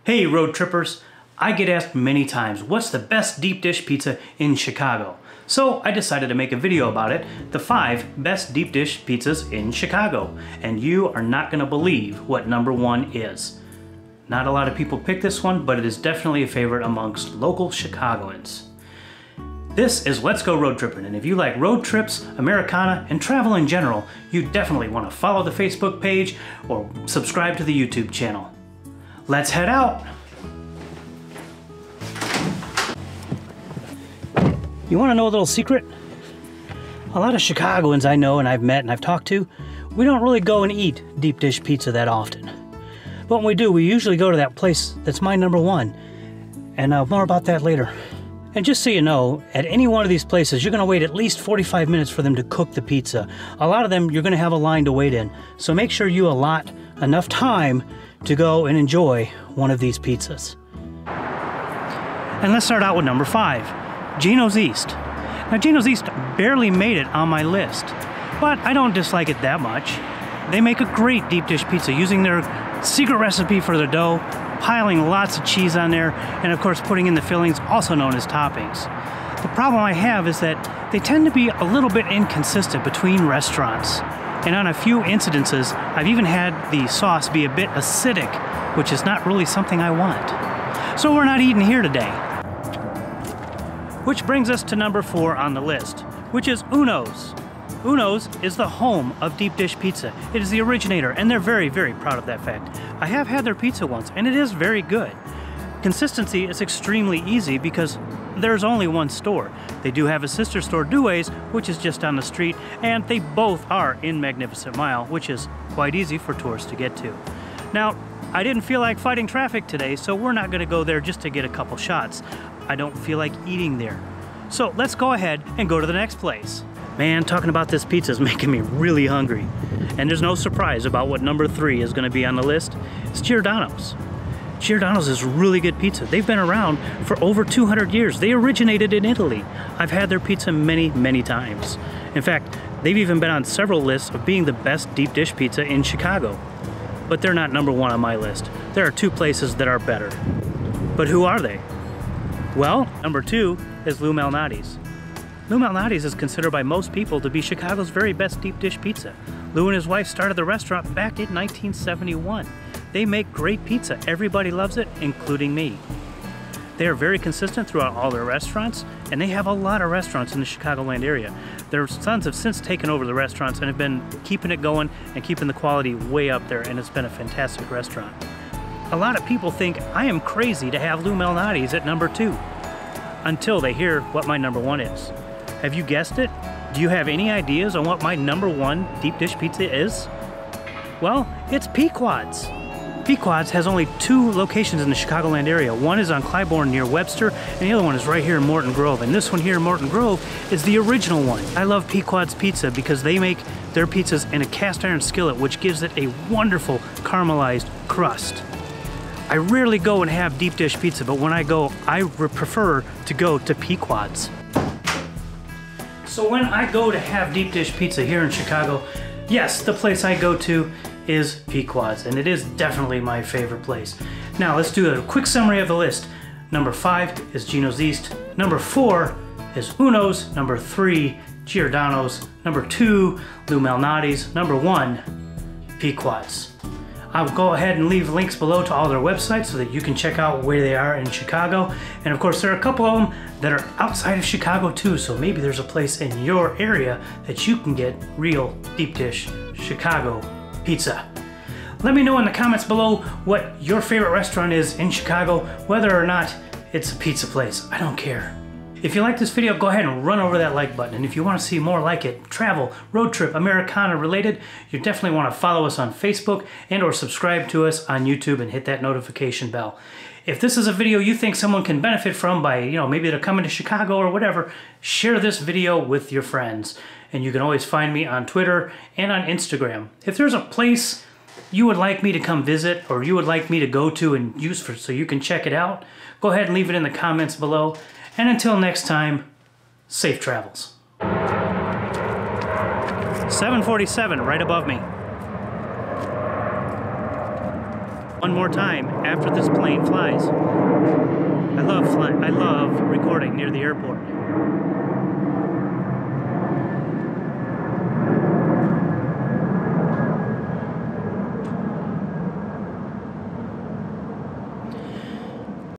Hey road trippers, I get asked many times, what's the best deep dish pizza in Chicago? So I decided to make a video about it, the 5 best deep dish pizzas in Chicago. And you are not gonna believe what number 1 is. Not a lot of people pick this one, but it is definitely a favorite amongst local Chicagoans. This is Let's Go Road Trippin', and if you like road trips, Americana, and travel in general, you definitely want to follow the Facebook page or subscribe to the YouTube channel. Let's head out! You want to know a little secret? A lot of Chicagoans I know and I've met and I've talked to, we don't really go and eat deep dish pizza that often. But when we do, we usually go to that place that's my number 1. And more about that later. And just so you know, at any one of these places, you're going to wait at least 45 minutes for them to cook the pizza. A lot of them, you're going to have a line to wait in. So make sure you allot enough time to go and enjoy one of these pizzas. And let's start out with number 5, Gino's East. Now, Gino's East barely made it on my list, but I don't dislike it that much. They make a great deep dish pizza using their secret recipe for their dough, piling lots of cheese on there, and of course putting in the fillings, also known as toppings. The problem I have is that they tend to be a little bit inconsistent between restaurants. And on a few incidences, I've even had the sauce be a bit acidic, which is not really something I want. So we're not eating here today. Which brings us to number 4 on the list, which is Uno's. Uno's is the home of deep dish pizza. It is the originator, and they're very, very proud of that fact. I have had their pizza once, and it is very good. Consistency is extremely easy because there's only one store. They do have a sister store, Due's, which is just down the street, and they both are in Magnificent Mile, which is quite easy for tourists to get to. Now, I didn't feel like fighting traffic today, so we're not gonna go there just to get a couple shots. I don't feel like eating there. So let's go ahead and go to the next place. Man, talking about this pizza is making me really hungry. And there's no surprise about what number 3 is gonna be on the list. It's Giordano's. Giordano's is really good pizza. They've been around for over 200 years. They originated in Italy. I've had their pizza many, many times. In fact, they've even been on several lists of being the best deep dish pizza in Chicago. But they're not number 1 on my list. There are 2 places that are better. But who are they? Well, number 2 is Lou Malnati's. Lou Malnati's is considered by most people to be Chicago's very best deep dish pizza. Lou and his wife started the restaurant back in 1971. They make great pizza. Everybody loves it, including me. They are very consistent throughout all their restaurants, and they have a lot of restaurants in the Chicagoland area. Their sons have since taken over the restaurants and have been keeping it going and keeping the quality way up there, and it's been a fantastic restaurant. A lot of people think I am crazy to have Lou Malnati's at number 2, until they hear what my number 1 is. Have you guessed it? Do you have any ideas on what my number 1 deep dish pizza is? Well, it's Pequod's. Pequod's has only 2 locations in the Chicagoland area. One is on Clybourne near Webster, and the other one is right here in Morton Grove. And this one here in Morton Grove is the original one. I love Pequod's pizza because they make their pizzas in a cast iron skillet, which gives it a wonderful caramelized crust. I rarely go and have deep dish pizza, but when I go, I prefer to go to Pequod's. So when I go to have deep dish pizza here in Chicago, yes, the place I go to is Pequod's, and it is definitely my favorite place. Now let's do a quick summary of the list. Number 5 is Gino's East. Number 4 is Uno's. Number 3, Giordano's. Number 2, Lou Malnati's. Number 1, Pequod's. I'll go ahead and leave links below to all their websites so that you can check out where they are in Chicago. And of course, there are a couple of them that are outside of Chicago too, so maybe there's a place in your area that you can get real deep dish Chicago pizza. Let me know in the comments below what your favorite restaurant is in Chicago, whether or not it's a pizza place. I don't care. If you like this video, go ahead and run over that like button. And if you want to see more like it, travel, road trip, Americana related, you definitely want to follow us on Facebook and or subscribe to us on YouTube and hit that notification bell. If this is a video you think someone can benefit from by, maybe they're coming to Chicago or whatever, share this video with your friends. And you can always find me on Twitter and on Instagram. If there's a place you would like me to come visit or you would like me to go to and use so you can check it out, go ahead and leave it in the comments below. And until next time, safe travels. 747 right above me. one more time after this plane flies. I love recording near the airport.